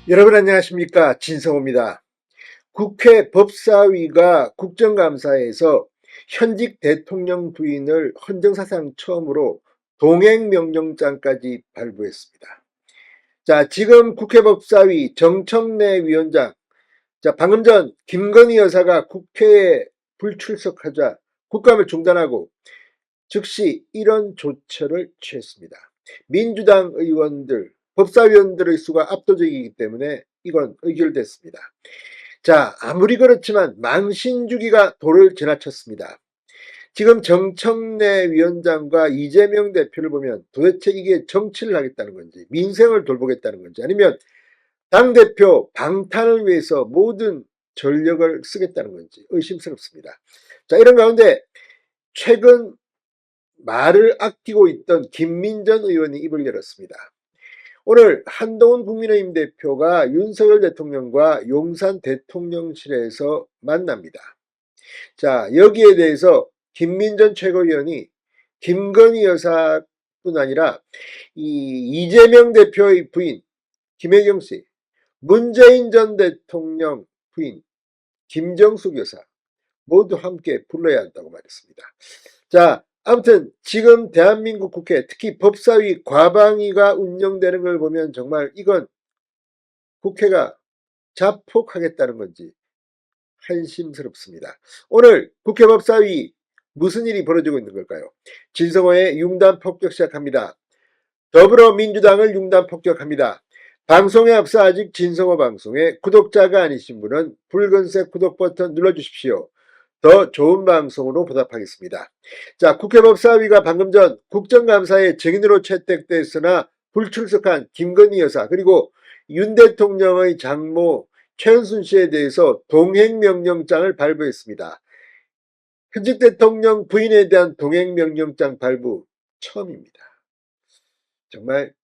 여러분 안녕하십니까, 진성호입니다. 국회 법사위가 국정감사에서 현직 대통령 부인을 헌정사상 처음으로 동행명령장까지 발부했습니다. 자, 지금 국회 법사위 정청래 위원장, 자, 방금 전 김건희 여사가 국회에 불출석하자 국감을 중단하고 즉시 이런 조처를 취했습니다. 민주당 의원들, 법사위원들의 수가 압도적이기 때문에 이건 의결됐습니다. 자, 아무리 그렇지만 망신주기가 도를 지나쳤습니다. 지금 정청래 위원장과 이재명 대표를 보면 도대체 이게 정치를 하겠다는 건지, 민생을 돌보겠다는 건지, 아니면 당대표 방탄을 위해서 모든 전력을 쓰겠다는 건지 의심스럽습니다. 자, 이런 가운데 최근 말을 아끼고 있던 김민전 의원이 입을 열었습니다. 오늘 한동훈 국민의힘 대표가 윤석열 대통령과 용산 대통령실에서 만납니다. 자, 여기에 대해서 김민전 최고위원이 김건희 여사뿐 아니라 이재명 대표의 부인 김혜경 씨, 문재인 전 대통령 부인 김정숙 여사 모두 함께 불러야 한다고 말했습니다. 자, 아무튼 지금 대한민국 국회, 특히 법사위 과방위가 운영되는 걸 보면 정말 이건 국회가 자폭하겠다는 건지 한심스럽습니다. 오늘 국회 법사위 무슨 일이 벌어지고 있는 걸까요? 진성호의 융단 폭격 시작합니다. 더불어민주당을 융단 폭격합니다. 방송에 앞서 아직 진성호 방송에 구독자가 아니신 분은 붉은색 구독 버튼 눌러주십시오. 더 좋은 방송으로 보답하겠습니다. 자, 국회 법사위가 방금 전 국정감사에 증인으로 채택됐으나 불출석한 김건희 여사 그리고 윤 대통령의 장모 최은순 씨에 대해서 동행명령장을 발부했습니다. 현직 대통령 부인에 대한 동행명령장 발부 처음입니다. 정말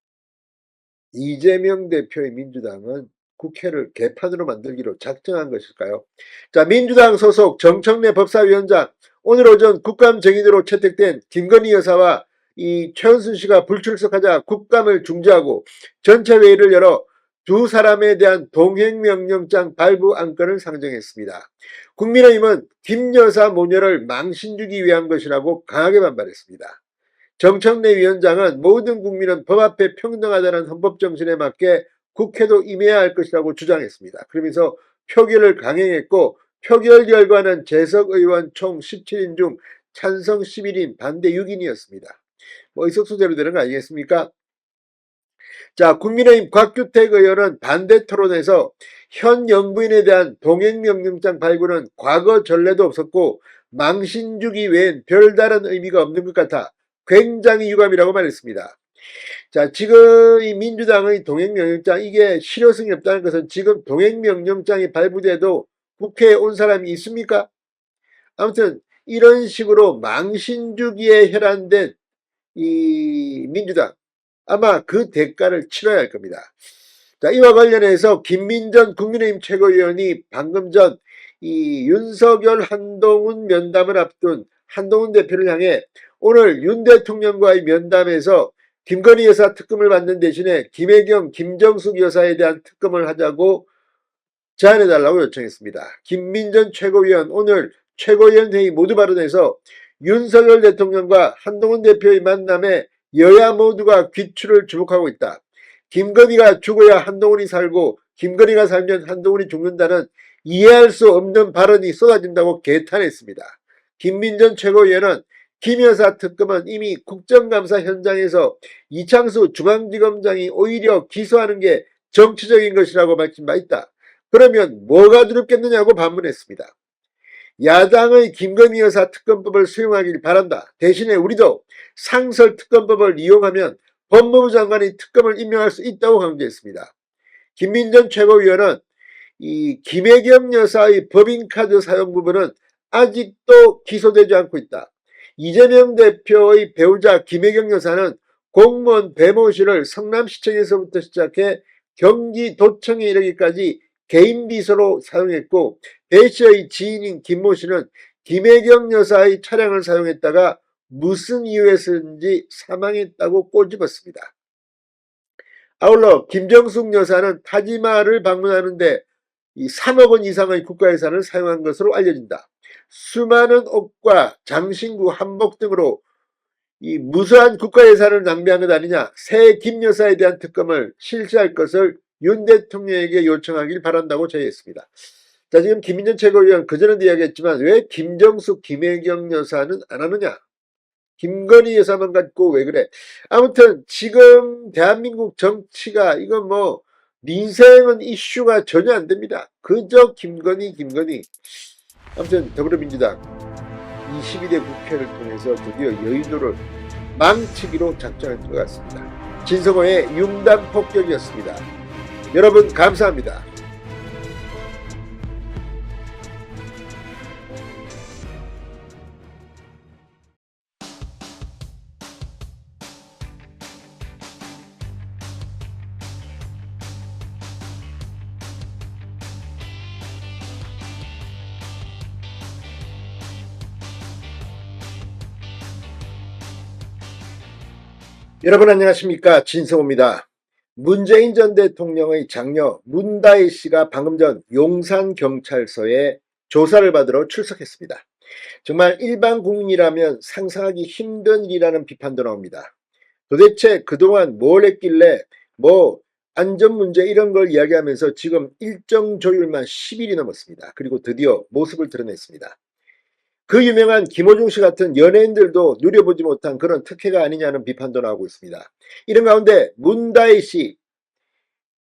이재명 대표의 민주당은 국회를 개판으로 만들기로 작정한 것일까요? 자, 민주당 소속 정청래 법사위원장, 오늘 오전 국감 증인으로 채택된 김건희 여사와 이 최은순 씨가 불출석하자 국감을 중지하고 전체 회의를 열어 두 사람에 대한 동행명령장 발부 안건을 상정했습니다. 국민의힘은 김 여사 모녀를 망신주기 위한 것이라고 강하게 반발했습니다. 정청래 위원장은 모든 국민은 법 앞에 평등하다는 헌법 정신에 맞게 국회도 임해야 할 것이라고 주장했습니다. 그러면서 표결을 강행했고 표결 결과는 재석 의원 총 17인 중 찬성 11인 반대 6인이었습니다. 뭐 의석수대로 되는 거 아니겠습니까? 자, 국민의힘 곽규택 의원은 반대 토론에서 현 영부인에 대한 동행명령장 발부는 과거 전례도 없었고 망신주기 외엔 별다른 의미가 없는 것 같아 굉장히 유감이라고 말했습니다. 자, 지금 이 민주당의 동행명령장 이게 실효성이 없다는 것은 지금 동행명령장이 발부돼도 국회에 온 사람이 있습니까? 아무튼 이런 식으로 망신주기에 혈안된 이 민주당 아마 그 대가를 치러야 할 겁니다. 자, 이와 관련해서 김민전 국민의힘 최고위원이 방금 전 이 윤석열 한동훈 면담을 앞둔 한동훈 대표를 향해 오늘 윤 대통령과의 면담에서 김건희 여사 특검을 받는 대신에 김혜경, 김정숙 여사에 대한 특검을 하자고 제안해달라고 요청했습니다. 김민전 최고위원 오늘 최고위원 회의 모두 발언해서 윤석열 대통령과 한동훈 대표의 만남에 여야 모두가 귀추를 주목하고 있다. 김건희가 죽어야 한동훈이 살고 김건희가 살면 한동훈이 죽는다는 이해할 수 없는 발언이 쏟아진다고 개탄했습니다. 김민전 최고위원은 김 여사 특검은 이미 국정감사 현장에서 이창수 중앙지검장이 오히려 기소하는 게 정치적인 것이라고 밝힌 바 있다. 그러면 뭐가 두렵겠느냐고 반문했습니다. 야당의 김건희 여사 특검법을 수용하길 바란다. 대신에 우리도 상설 특검법을 이용하면 법무부 장관이 특검을 임명할 수 있다고 강조했습니다. 김민전 최고위원은 이 김혜경 여사의 법인카드 사용 부분은 아직도 기소되지 않고 있다. 이재명 대표의 배우자 김혜경 여사는 공무원 배모실을 성남시청에서부터 시작해 경기도청에 이르기까지 개인 비서로 사용했고 배 씨의 지인인 김모 씨는 김혜경 여사의 차량을 사용했다가 무슨 이유에서인지 사망했다고 꼬집었습니다. 아울러 김정숙 여사는 타지마를 방문하는데 이 3억 원 이상의 국가예산을 사용한 것으로 알려진다. 수많은 옷과 장신구, 한복 등으로 이 무수한 국가예산을 낭비한 것 아니냐. 새 김 여사에 대한 특검을 실시할 것을 윤 대통령에게 요청하길 바란다고 제의했습니다. 자, 지금 김인현 최고위원 그전에도 이야기했지만 왜 김정숙, 김혜경 여사는 안 하느냐. 김건희 여사만 갖고 왜 그래. 아무튼 지금 대한민국 정치가 이건 뭐 민생은 이슈가 전혀 안 됩니다. 그저 김건희. 아무튼 더불어민주당 22대 국회를 통해서 드디어 여의도를 망치기로 작전을 들어갔습니다. 진성호의 융단 폭격이었습니다. 여러분 감사합니다. 여러분 안녕하십니까, 진성호입니다. 문재인 전 대통령의 장녀 문다혜 씨가 방금 전 용산경찰서에 조사를 받으러 출석했습니다. 정말 일반 국민이라면 상상하기 힘든 일이라는 비판도 나옵니다. 도대체 그동안 뭘 했길래 뭐 안전 문제 이런 걸 이야기하면서 지금 일정 조율만 10일이 넘었습니다. 그리고 드디어 모습을 드러냈습니다. 그 유명한 김호중 씨 같은 연예인들도 누려보지 못한 그런 특혜가 아니냐는 비판도 나오고 있습니다. 이런 가운데 문다혜 씨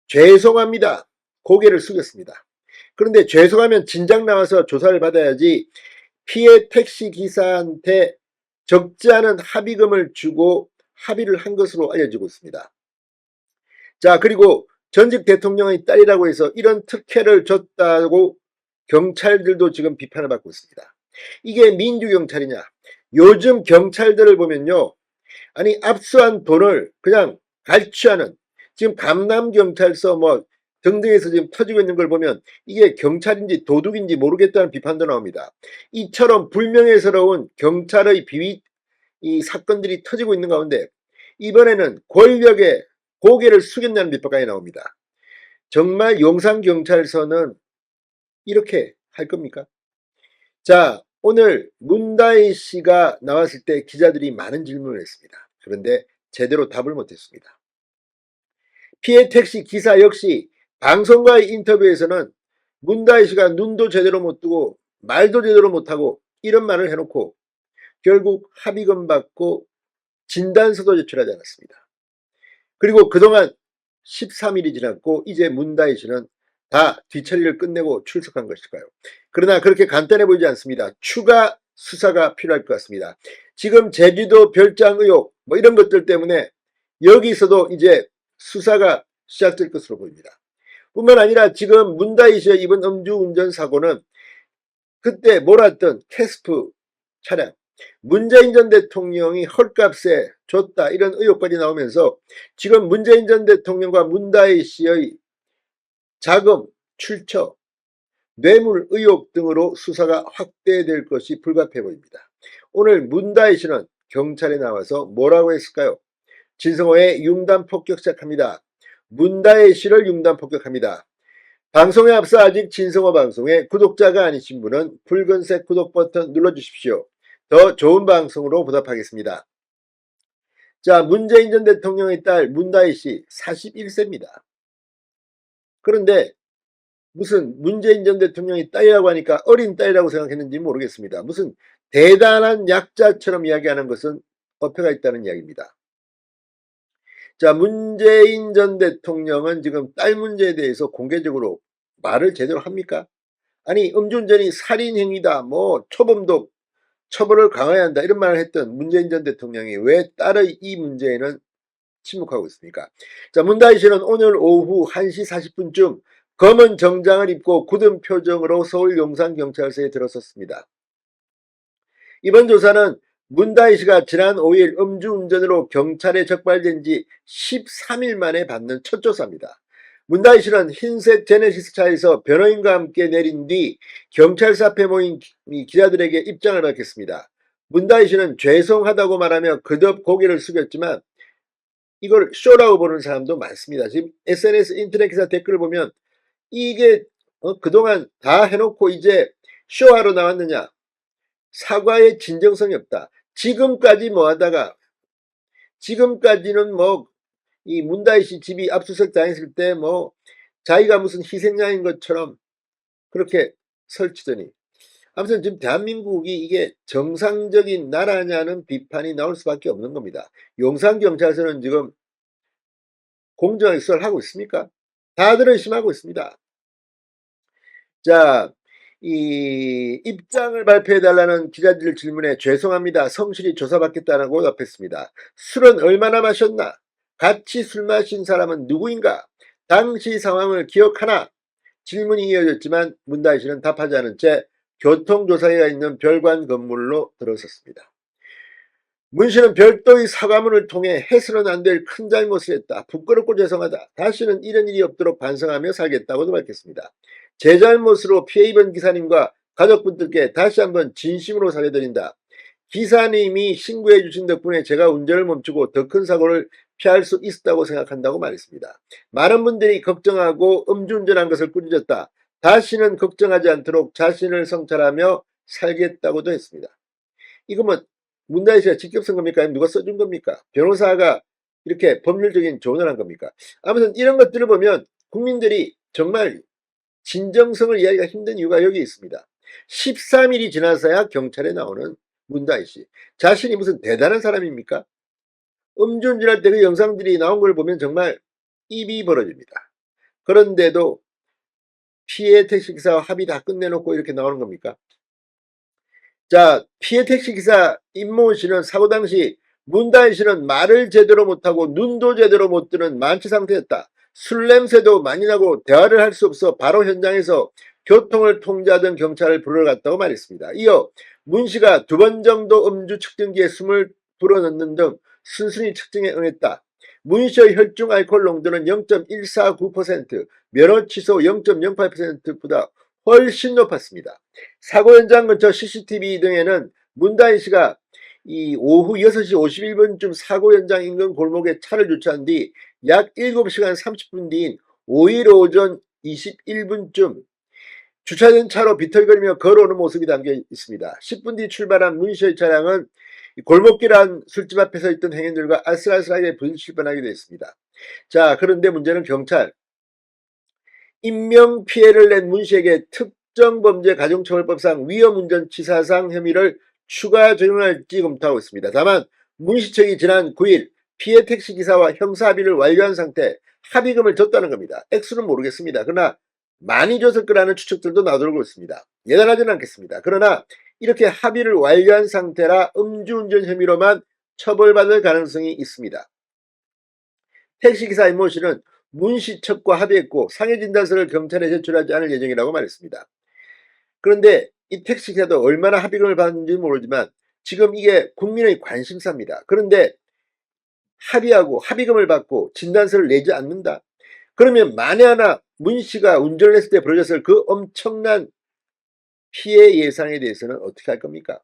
죄송합니다. 고개를 숙였습니다. 그런데 죄송하면 진작 나와서 조사를 받아야지 피해 택시 기사한테 적지 않은 합의금을 주고 합의를 한 것으로 알려지고 있습니다. 자, 그리고 전직 대통령의 딸이라고 해서 이런 특혜를 줬다고 경찰들도 지금 비판을 받고 있습니다. 이게 민주경찰이냐. 요즘 경찰들을 보면요, 아니 압수한 돈을 그냥 갈취하는, 지금 강남경찰서 뭐 등등에서 지금 터지고 있는 걸 보면 이게 경찰인지 도둑인지 모르겠다는 비판도 나옵니다. 이처럼 불명예스러운 경찰의 비위 이 사건들이 터지고 있는 가운데 이번에는 권력에 고개를 숙였다는 비판까지 나옵니다. 정말 용산경찰서는 이렇게 할 겁니까? 자, 오늘 문다혜 씨가 나왔을 때 기자들이 많은 질문을 했습니다. 그런데 제대로 답을 못했습니다. 피해 택시 기사 역시 방송과의 인터뷰에서는 문다혜 씨가 눈도 제대로 못 뜨고 말도 제대로 못하고 이런 말을 해놓고 결국 합의금 받고 진단서도 제출하지 않았습니다. 그리고 그동안 13일이 지났고 이제 문다혜 씨는 다 뒤처리를 끝내고 출석한 것일까요? 그러나 그렇게 간단해 보이지 않습니다. 추가 수사가 필요할 것 같습니다. 지금 제주도 별장 의혹 뭐 이런 것들 때문에 여기서도 이제 수사가 시작될 것으로 보입니다. 뿐만 아니라 지금 문다혜 씨의 이번 음주운전 사고는 그때 몰았던 캐스프 차량 문재인 전 대통령이 헐값에 줬다 이런 의혹까지 나오면서 지금 문재인 전 대통령과 문다혜 씨의 자금, 출처, 뇌물 의혹 등으로 수사가 확대될 것이 불가피해 보입니다. 오늘 문다혜 씨는 경찰에 나와서 뭐라고 했을까요? 진성호의 융단 폭격 시작합니다. 문다혜 씨를 융단 폭격합니다. 방송에 앞서 아직 진성호 방송에 구독자가 아니신 분은 붉은색 구독 버튼 눌러주십시오. 더 좋은 방송으로 보답하겠습니다. 자, 문재인 전 대통령의 딸 문다혜 씨 41세입니다. 그런데 무슨 문재인 전 대통령의 딸이라고 하니까 어린 딸이라고 생각했는지 모르겠습니다. 무슨 대단한 약자처럼 이야기하는 것은 어폐가 있다는 이야기입니다. 자, 문재인 전 대통령은 지금 딸 문제에 대해서 공개적으로 말을 제대로 합니까? 아니 음주운전이 살인행위다, 뭐 초범도 처벌을 강화해야 한다 이런 말을 했던 문재인 전 대통령이 왜 딸의 이 문제에는 침묵하고 있습니까? 자, 문다혜 씨는 오늘 오후 1시 40분쯤 검은 정장을 입고 굳은 표정으로 서울 용산경찰서에 들어섰습니다. 이번 조사는 문다혜 씨가 지난 5일 음주운전으로 경찰에 적발된 지 13일 만에 받는 첫 조사입니다. 문다혜 씨는 흰색 제네시스 차에서 변호인과 함께 내린 뒤 경찰서 앞에 모인 기자들에게 입장을 밝혔습니다. 문다혜 씨는 죄송하다고 말하며 그듭 고개를 숙였지만 이걸 쇼라고 보는 사람도 많습니다. 지금 SNS 인터넷 기사 댓글을 보면 이게 그동안 다 해놓고 이제 쇼하러 나왔느냐, 사과의 진정성이 없다. 지금까지 뭐 하다가, 지금까지는 뭐 이 문다희 씨 집이 압수수색 당했을 때 뭐 자기가 무슨 희생양인 것처럼 그렇게 설치더니, 아무튼 지금 대한민국이 이게 정상적인 나라냐는 비판이 나올 수밖에 없는 겁니다. 용산경찰서는 지금 공정하게 수사를 하고 있습니까? 다들 의심하고 있습니다. 자, 이 입장을 발표해달라는 기자들 질문에 죄송합니다. 성실히 조사받겠다고 답했습니다. 술은 얼마나 마셨나? 같이 술 마신 사람은 누구인가? 당시 상황을 기억하나? 질문이 이어졌지만 문다희 씨는 답하지 않은 채 교통조사회가 있는 별관 건물로 들어섰습니다. 문 씨는 별도의 사과문을 통해 해서는 안 될 큰 잘못을 했다. 부끄럽고 죄송하다. 다시는 이런 일이 없도록 반성하며 살겠다고도 밝혔습니다. 제 잘못으로 피해 입은 기사님과 가족분들께 다시 한번 진심으로 사죄드린다. 기사님이 신고해 주신 덕분에 제가 운전을 멈추고 더 큰 사고를 피할 수 있었다고 생각한다고 말했습니다. 많은 분들이 걱정하고 음주운전한 것을 꾸짖었다. 다시는 걱정하지 않도록 자신을 성찰하며 살겠다고도 했습니다. 이거 뭐 문다희 씨가 직접 쓴 겁니까? 아니면 누가 써준 겁니까? 변호사가 이렇게 법률적인 조언을 한 겁니까? 아무튼 이런 것들을 보면 국민들이 정말 진정성을 이해하기가 힘든 이유가 여기 있습니다. 13일이 지나서야 경찰에 나오는 문다희 씨. 자신이 무슨 대단한 사람입니까? 음주운전할 때 그 영상들이 나온 걸 보면 정말 입이 벌어집니다. 그런데도 피해 택시기사와 합의 다 끝내놓고 이렇게 나오는 겁니까? 자, 피해 택시기사 임모은 씨는 사고 당시 문다희 씨는 말을 제대로 못하고 눈도 제대로 못 뜨는 만취 상태였다. 술 냄새도 많이 나고 대화를 할 수 없어 바로 현장에서 교통을 통제하던 경찰을 불러갔다고 말했습니다. 이어 문 씨가 2번 정도 음주 측정기에 숨을 불어넣는 등 순순히 측정에 응했다. 문 씨의 혈중 알코올 농도는 0.149%, 면허 취소 0.08%보다 훨씬 높았습니다. 사고 현장 근처 CCTV 등에는 문다희 씨가 이 오후 6시 51분쯤 사고 현장 인근 골목에 차를 주차한 뒤 약 7시간 30분 뒤인 5일 오전 21분쯤 주차된 차로 비틀거리며 걸어오는 모습이 담겨 있습니다. 10분 뒤 출발한 문 씨의 차량은 골목길 안 술집 앞에 서 있던 행인들과 아슬아슬하게 부딪힐 뻔하게 됐습니다. 자, 그런데 문제는 경찰. 인명피해를 낸 문 씨에게 특정범죄가중처벌법상 위험운전치사상 혐의를 추가 적용할지 검토하고 있습니다. 다만 문 씨 측이 지난 9일 피해 택시기사와 형사합의를 완료한 상태 합의금을 줬다는 겁니다. 액수는 모르겠습니다. 그러나 많이 줬을 거라는 추측들도 나돌고 있습니다. 예단하지는 않겠습니다. 그러나 이렇게 합의를 완료한 상태라 음주운전 혐의로만 처벌받을 가능성이 있습니다. 택시기사 임모 씨는 문 씨 측과 합의했고 상해진단서를 경찰에 제출하지 않을 예정이라고 말했습니다. 그런데 이 택시기사도 얼마나 합의금을 받는지 모르지만 지금 이게 국민의 관심사입니다. 그런데 합의하고 합의금을 받고 진단서를 내지 않는다. 그러면 만에 하나 문 씨가 운전을 했을 때 벌어졌을 그 엄청난 피해 예상에 대해서는 어떻게 할 겁니까?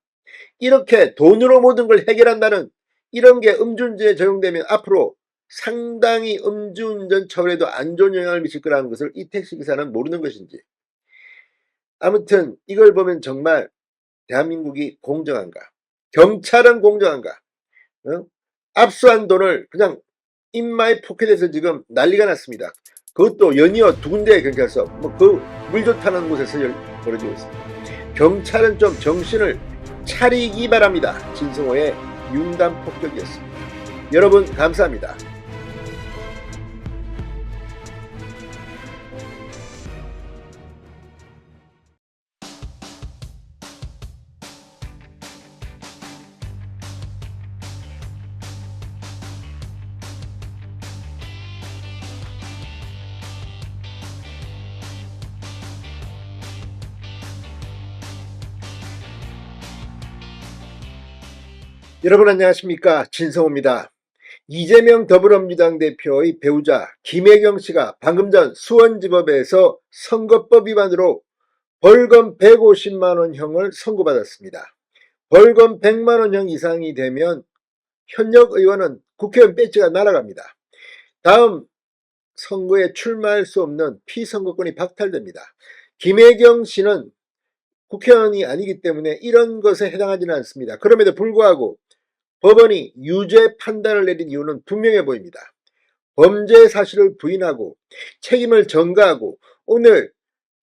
이렇게 돈으로 모든 걸 해결한다는 이런 게 음주운전에 적용되면 앞으로 상당히 음주운전 처벌에도 안 좋은 영향을 미칠 거라는 것을 이 택시기사는 모르는 것인지. 아무튼 이걸 보면 정말 대한민국이 공정한가? 경찰은 공정한가? 압수한 돈을 그냥 인마이 포켓에서 지금 난리가 났습니다. 그것도 연이어 2군데의 경찰서, 그 물 좋다는 곳에서 벌어지고 있습니다. 경찰은 좀 정신을 차리기 바랍니다. 진성호의 융단 폭격이었습니다. 여러분 감사합니다. 여러분 안녕하십니까, 진성호입니다. 이재명 더불어민주당 대표의 배우자 김혜경 씨가 방금 전 수원지법에서 선거법 위반으로 벌금 150만 원형을 선고받았습니다. 벌금 100만 원형 이상이 되면 현역 의원은 국회의원 배지가 날아갑니다. 다음 선거에 출마할 수 없는 피선거권이 박탈됩니다. 김혜경 씨는 국회의원이 아니기 때문에 이런 것에 해당하지는 않습니다. 그럼에도 불구하고 법원이 유죄 판단을 내린 이유는 분명해 보입니다. 범죄 사실을 부인하고 책임을 전가하고 오늘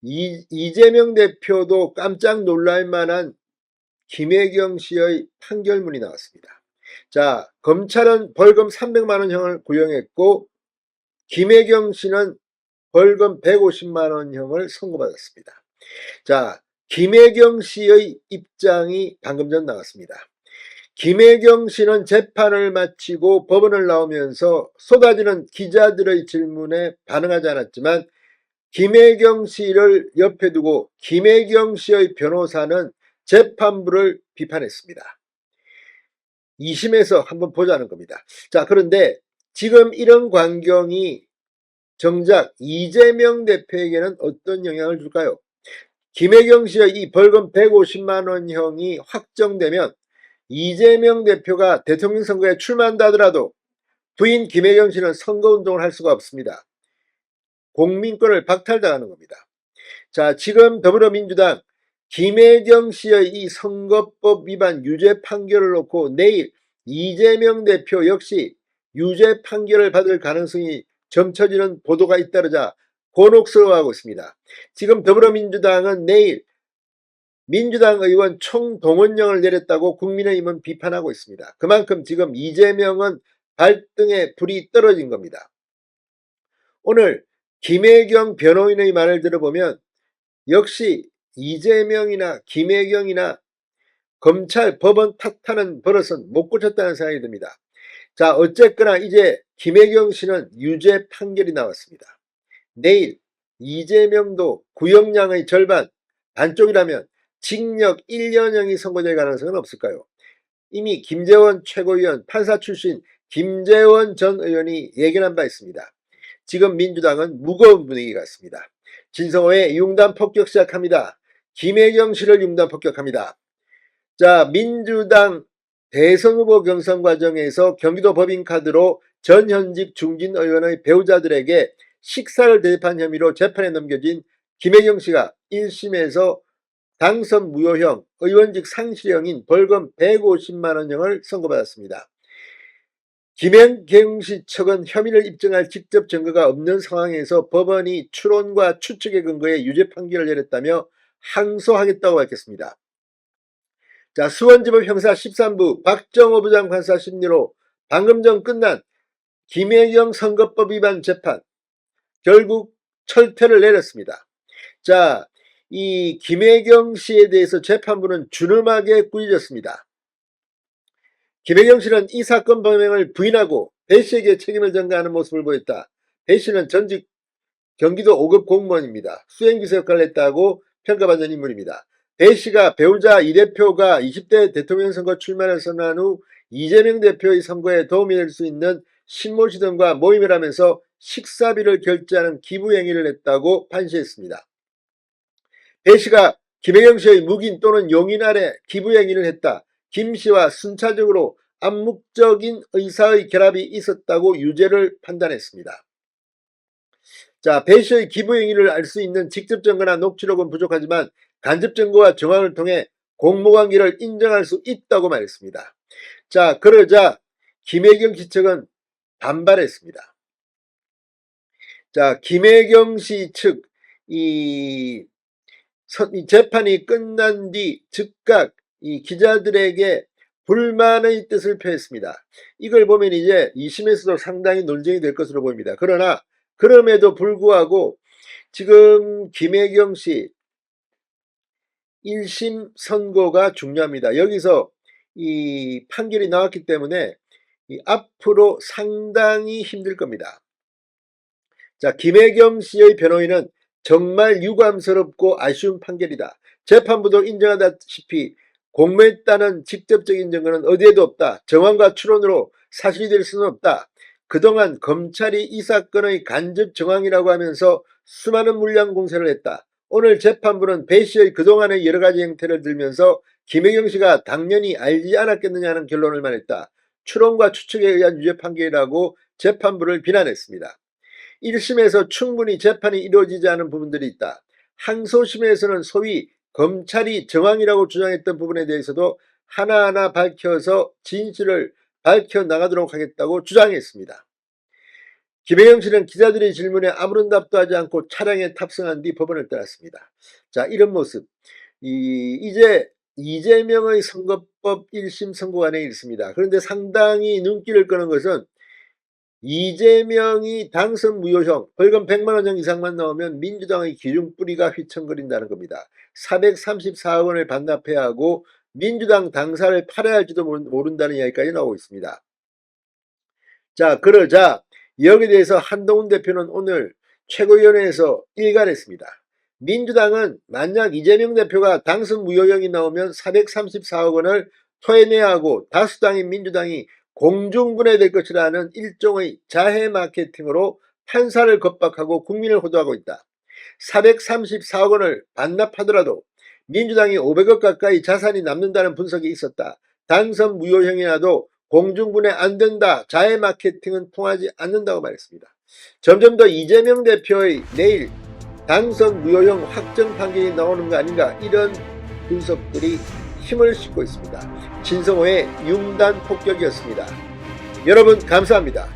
이재명 대표도 깜짝 놀랄 만한 김혜경 씨의 판결문이 나왔습니다. 자, 검찰은 벌금 300만 원형을 구형했고 김혜경 씨는 벌금 150만 원형을 선고받았습니다. 자, 김혜경 씨의 입장이 방금 전 나왔습니다. 김혜경 씨는 재판을 마치고 법원을 나오면서 쏟아지는 기자들의 질문에 반응하지 않았지만 김혜경 씨를 옆에 두고 김혜경 씨의 변호사는 재판부를 비판했습니다. 2심에서 한번 보자는 겁니다. 자, 그런데 지금 이런 광경이 정작 이재명 대표에게는 어떤 영향을 줄까요? 김혜경 씨의 이 벌금 150만 원형이 확정되면 이재명 대표가 대통령 선거에 출마한다 하더라도 부인 김혜경 씨는 선거운동을 할 수가 없습니다. 공민권을 박탈당하는 겁니다. 자, 지금 더불어민주당 김혜경 씨의 이 선거법 위반 유죄 판결을 놓고 내일 이재명 대표 역시 유죄 판결을 받을 가능성이 점쳐지는 보도가 잇따르자 곤혹스러워하고 있습니다. 지금 더불어민주당은 내일 민주당 의원 총동원령을 내렸다고 국민의힘은 비판하고 있습니다. 그만큼 지금 이재명은 발등에 불이 떨어진 겁니다. 오늘 김혜경 변호인의 말을 들어보면 역시 이재명이나 김혜경이나 검찰 법원 탓하는 버릇은 못 고쳤다는 생각이 듭니다. 자, 어쨌거나 이제 김혜경 씨는 유죄 판결이 나왔습니다. 내일 이재명도 구형량의 절반, 반쪽이라면 징역 1년형이 선고될 가능성은 없을까요? 이미 김재원 최고위원, 판사 출신 김재원 전 의원이 예견한 바 있습니다. 지금 민주당은 무거운 분위기 같습니다. 진성호의 융단 폭격 시작합니다. 김혜경 씨를 융단 폭격합니다. 자, 민주당 대선 후보 경선 과정에서 경기도 법인카드로 전현직 중진 의원의 배우자들에게 식사를 대접한 혐의로 재판에 넘겨진 김혜경 씨가 1심에서 당선 무효형, 의원직 상실형인 벌금 150만 원형을 선고받았습니다. 김혜경 씨 측은 혐의를 입증할 직접 증거가 없는 상황에서 법원이 추론과 추측에 근거해 유죄 판결을 내렸다며 항소하겠다고 밝혔습니다. 자, 수원지법 형사 13부 박정호 부장판사 심리로 방금 전 끝난 김혜경 선거법 위반 재판 결국 철퇴를 내렸습니다. 자, 이 김혜경 씨에 대해서 재판부는 준엄하게 꾸짖었습니다. 김혜경 씨는 이 사건 범행을 부인하고 배 씨에게 책임을 전가하는 모습을 보였다. 배 씨는 전직 경기도 5급 공무원입니다. 수행기사 역할을 했다고 평가받는 인물입니다. 배 씨가 배우자 이 대표가 20대 대통령 선거 출마를 선언한 후 이재명 대표의 선거에 도움이 될 수 있는 신모 씨 등과 모임을 하면서 식사비를 결제하는 기부 행위를 했다고 판시했습니다. 배 씨가 김혜경 씨의 묵인 또는 용인 아래 기부 행위를 했다. 김 씨와 순차적으로 암묵적인 의사의 결합이 있었다고 유죄를 판단했습니다. 자, 배 씨의 기부 행위를 알 수 있는 직접 증거나 녹취록은 부족하지만 간접 증거와 정황을 통해 공모관계를 인정할 수 있다고 말했습니다. 자, 그러자 김혜경 씨 측은 반발했습니다. 자, 김혜경 씨 측 이 재판이 끝난 뒤 즉각 이 기자들에게 불만의 뜻을 표했습니다. 이걸 보면 이제 2심에서도 상당히 논쟁이 될 것으로 보입니다. 그러나 그럼에도 불구하고 지금 김혜경 씨 1심 선고가 중요합니다. 여기서 이 판결이 나왔기 때문에 앞으로 상당히 힘들 겁니다. 자, 김혜경 씨의 변호인은 정말 유감스럽고 아쉬운 판결이다. 재판부도 인정하다시피 공모했다는 직접적인 증거는 어디에도 없다. 정황과 추론으로 사실이 될 수는 없다. 그동안 검찰이 이 사건의 간접 정황이라고 하면서 수많은 물량 공세를 했다. 오늘 재판부는 배 씨의 그동안의 여러가지 형태를 들면서 김혜경 씨가 당연히 알지 않았겠느냐는 결론을 말했다. 추론과 추측에 의한 유죄 판결이라고 재판부를 비난했습니다. 1심에서 충분히 재판이 이루어지지 않은 부분들이 있다. 항소심에서는 소위 검찰이 정황이라고 주장했던 부분에 대해서도 하나하나 밝혀서 진실을 밝혀나가도록 하겠다고 주장했습니다. 김혜경 씨는 기자들의 질문에 아무런 답도 하지 않고 차량에 탑승한 뒤 법원을 떠났습니다. 자, 이런 모습. 이제 이재명의 선거법 1심 선고안에 있습니다. 그런데 상당히 눈길을 끄는 것은 이재명이 당선 무효형 벌금 100만원 이상만 나오면 민주당의 기둥뿌리가 휘청거린다는 겁니다. 434억 원을 반납해야 하고 민주당 당사를 팔아야 할지도 모른다는 이야기까지 나오고 있습니다. 자, 그러자 여기에 대해서 한동훈 대표는 오늘 최고위원회에서 일갈했습니다. 민주당은 만약 이재명 대표가 당선 무효형이 나오면 434억 원을 토해내야 하고 다수당인 민주당이 공중분해될 것이라는 일종의 자해 마케팅으로 판사를 겁박하고 국민을 호도하고 있다. 434억 원을 반납하더라도 민주당이 500억 가까이 자산이 남는다는 분석이 있었다. 당선 무효형이 나도 공중분해 안 된다. 자해 마케팅은 통하지 않는다고 말했습니다. 점점 더 이재명 대표의 내일 당선 무효형 확정 판결이 나오는 거 아닌가, 이런 분석들이 힘을 싣고 있습니다. 진성호의 융단 폭격이었습니다. 여러분 감사합니다.